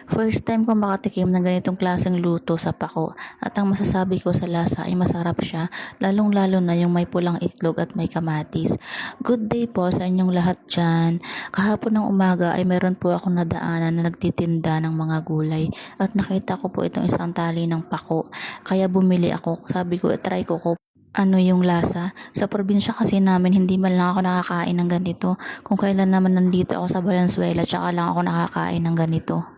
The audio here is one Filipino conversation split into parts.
First time ko makatikim ng ganitong klaseng luto sa pako at ang masasabi ko sa lasa ay masarap siya, lalong-lalo na yung may pulang itlog at may kamatis. Good day po sa inyong lahat dyan. Kahapon ng umaga ay meron po akong nadaanan na nagtitinda ng mga gulay at nakita ko po itong isang tali ng pako. Kaya bumili ako. Sabi ko, try ko ano yung lasa. Sa probinsya kasi namin hindi man lang ako nakakain ng ganito. Kung kailan naman nandito ako sa Valenzuela, tsaka lang ako nakakain ng ganito.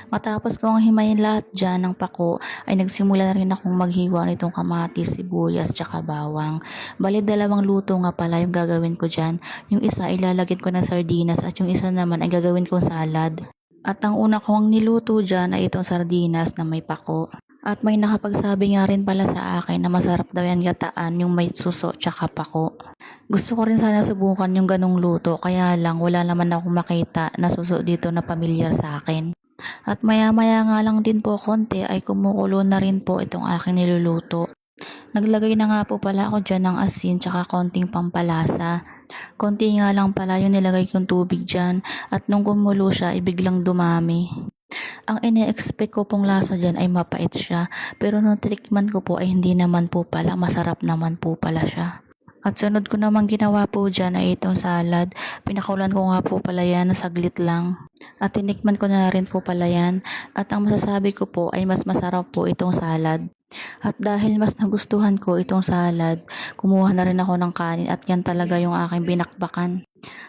Matapos kong himayin lahat dyan ng pako, ay nagsimula na rin akong maghiwa nitong kamatis, sibuyas, tsaka bawang. Bali, dalawang luto nga pala yung gagawin ko dyan. Yung isa ilalagyan ko ng sardinas at yung isa naman ay gagawin kong salad. At ang una kong niluto dyan ay itong sardinas na may pako. At may nakapagsabi nga rin pala sa akin na masarap daw yan gataan yung may suso tsaka pako. Gusto ko rin sana subukan yung ganong luto, kaya lang wala naman akong makita na suso dito na pamilyar sa akin. At maya-maya nga lang din po konti ay kumukulo na rin po itong aking niluluto. Naglagay na nga po pala ako dyan ng asin tsaka konting pampalasa. Konti nga lang pala yung nilagay kong tubig dyan at nung kumulo siya ay biglang dumami. Ang ine-expect ko pong lasa dyan ay mapait siya, pero nung tinikman ko po ay hindi naman po pala, masarap naman po pala siya. At sunod ko naman ginawa po dyan ay itong salad. Pinakulan ko nga po pala yan na saglit lang. At tinikman ko na rin po pala yan. At ang masasabi ko po ay mas masarap po itong salad. At dahil mas nagustuhan ko itong salad, kumuha na rin ako ng kanin at yan talaga yung aking binakbakan.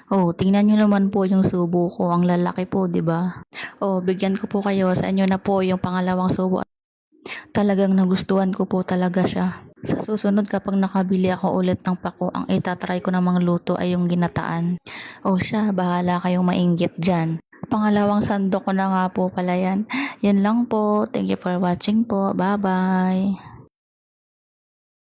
Oh, tingnan nyo naman po yung subo ko. Ang lalaki po, 'di ba? Oh, bigyan ko po kayo sa inyo na po yung pangalawang subo. Talagang nagustuhan ko po talaga siya. Sa susunod kapag nakabili ako ulit ng pako, ang itatry ko namang luto ay yung ginataan. Oh siya, bahala kayong mainggit dyan. Pangalawang sandok ko na nga po pala yan. Yan lang po. Thank you for watching po. Bye-bye.